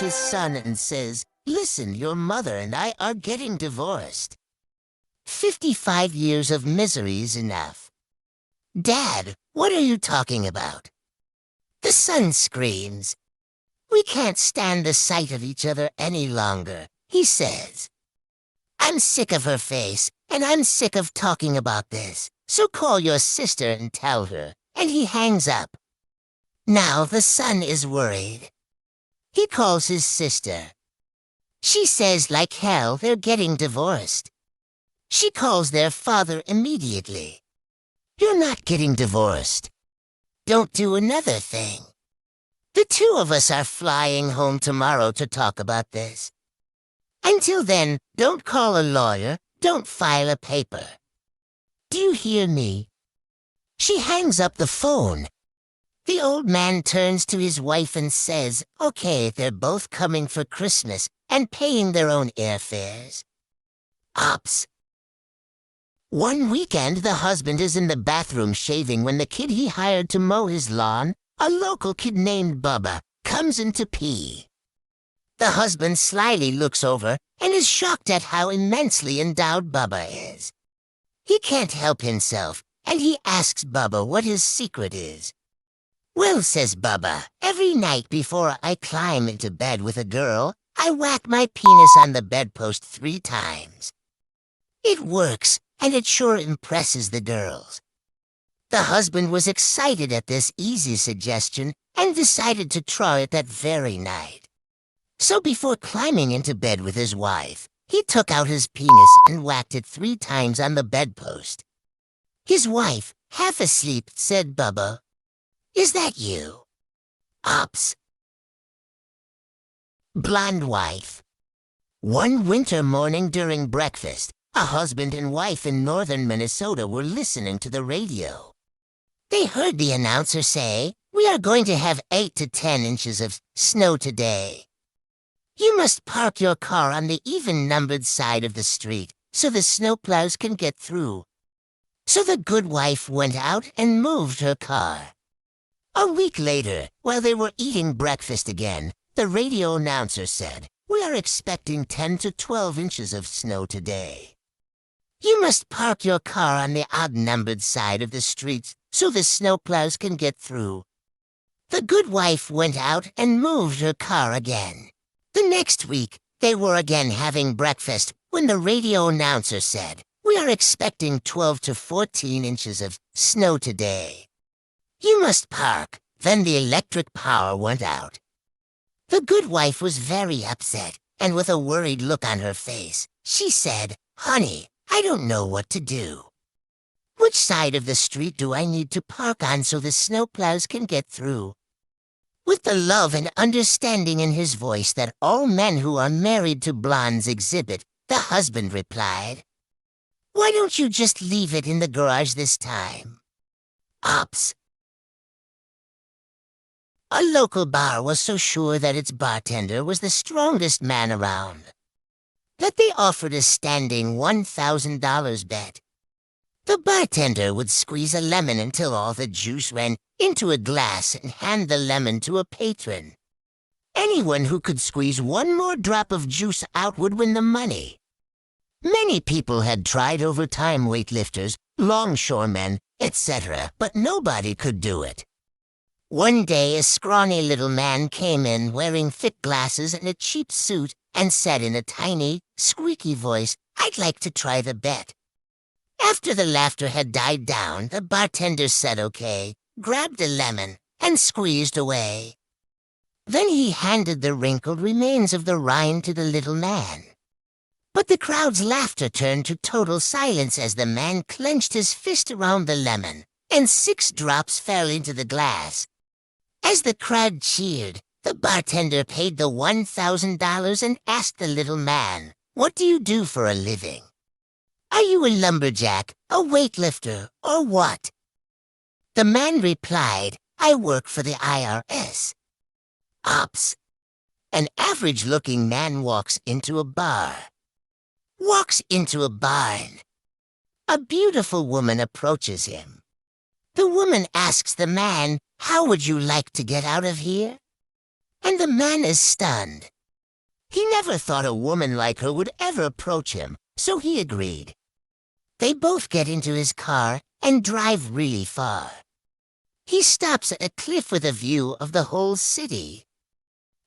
his son and says, "Listen, your mother and I are getting divorced. 55 years of misery's enough." "Dad, what are you talking about?" The son screams. "We can't stand the sight of each other any longer," he says. "I'm sick of her face, and I'm sick of talking about this, so call your sister and tell her," and he hangs up. Now the son is worried. He calls his sister. She says like hell they're getting divorced. She calls their father immediately. "You're not getting divorced. Don't do another thing. The two of us are flying home tomorrow to talk about this. Until then, don't call a lawyer, don't file a paper. Do you hear me?" She hangs up the phone. The old man turns to his wife and says, okay, they're both coming for Christmas and paying their own airfares. Ops. One weekend, the husband is in the bathroom shaving when the kid he hired to mow his lawn, a local kid named Bubba, comes in to pee. The husband slyly looks over and is shocked at how immensely endowed Bubba is. He can't help himself, and he asks Bubba what his secret is. "Well," says Bubba, "every night before I climb into bed with a girl, I whack my penis on the bedpost 3 times. It works, and it sure impresses the girls." The husband was excited at this easy suggestion and decided to try it that very night. So before climbing into bed with his wife, he took out his penis and whacked it 3 times on the bedpost. His wife, half asleep, said, "Bubba, is that you?" Ops. Blonde wife. One winter morning during breakfast, a husband and wife in northern Minnesota were listening to the radio. They heard the announcer say, "We are going to have 8 to 10 inches of snow today. You must park your car on the even-numbered side of the street so the snowplows can get through." So the good wife went out and moved her car. A week later, while they were eating breakfast again, the radio announcer said, "We are expecting 10 to 12 inches of snow today. You must park your car on the odd-numbered side of the streets so the snowplows can get through." The good wife went out and moved her car again. The next week, they were again having breakfast when the radio announcer said, "We are expecting 12 to 14 inches of snow today. You must park." Then the electric power went out. The good wife was very upset, and with a worried look on her face, she said, "Honey, I don't know what to do. Which side of the street do I need to park on so the snowplows can get through?" With the love and understanding in his voice that all men who are married to blondes exhibit, the husband replied, "Why don't you just leave it in the garage this time?" Ops. A local bar was so sure that its bartender was the strongest man around that they offered a standing $1,000 bet. The bartender would squeeze a lemon until all the juice ran into a glass and hand the lemon to a patron. Anyone who could squeeze one more drop of juice out would win the money. Many people had tried overtime weightlifters, longshoremen, etc., but nobody could do it. One day a scrawny little man came in wearing thick glasses and a cheap suit and said in a tiny, squeaky voice, "I'd like to try the bet." After the laughter had died down, the bartender said okay, grabbed a lemon, and squeezed away. Then he handed the wrinkled remains of the rind to the little man. But the crowd's laughter turned to total silence as the man clenched his fist around the lemon, and 6 drops fell into the glass. As the crowd cheered, the bartender paid the $1,000 and asked the little man, "What do you do for a living? Are you a lumberjack, a weightlifter, or what?" The man replied, "I work for the IRS." Ops. An average-looking man walks into a bar. Walks into a barn. A beautiful woman approaches him. The woman asks the man, "How would you like to get out of here?" And the man is stunned. He never thought a woman like her would ever approach him, so he agreed. They both get into his car and drive really far. He stops at a cliff with a view of the whole city.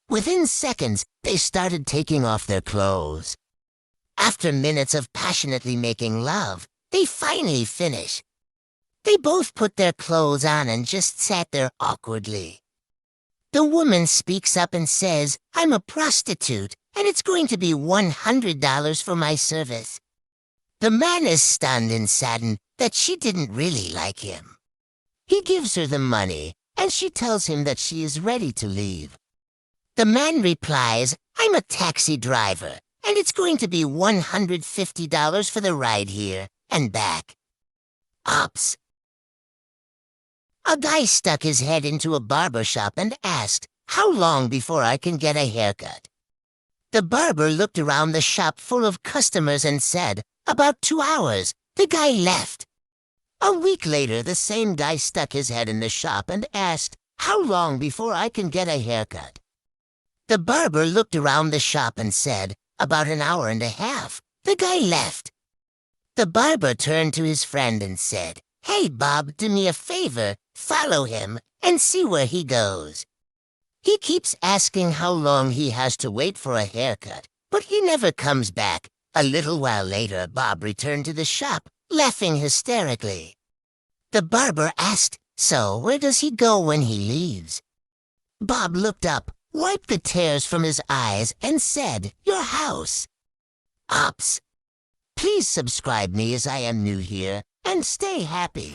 Within seconds, they started taking off their clothes. After minutes of passionately making love, they finally finish. They both put their clothes on and just sat there awkwardly. The woman speaks up and says, "I'm a prostitute, and it's going to be $100 for my service." The man is stunned and saddened that she didn't really like him. He gives her the money, and she tells him that she is ready to leave. The man replies, "I'm a taxi driver, and it's going to be $150 for the ride here and back." Ops. A guy stuck his head into a barber shop and asked, "How long before I can get a haircut?" The barber looked around the shop full of customers and said, "About 2 hours." The guy left. A week later, the same guy stuck his head in the shop and asked, "How long before I can get a haircut?" The barber looked around the shop and said, "About an hour and a half." The guy left. The barber turned to his friend and said, "Hey, Bob, do me a favor. Follow him and see where he goes. He keeps asking how long he has to wait for a haircut, but he never comes back." A little while later, Bob returned to the shop, laughing hysterically. The barber asked, "So where does he go when he leaves?" Bob looked up, wiped the tears from his eyes, and said, "Your house." Ops. Please subscribe me as I am new here, and stay happy.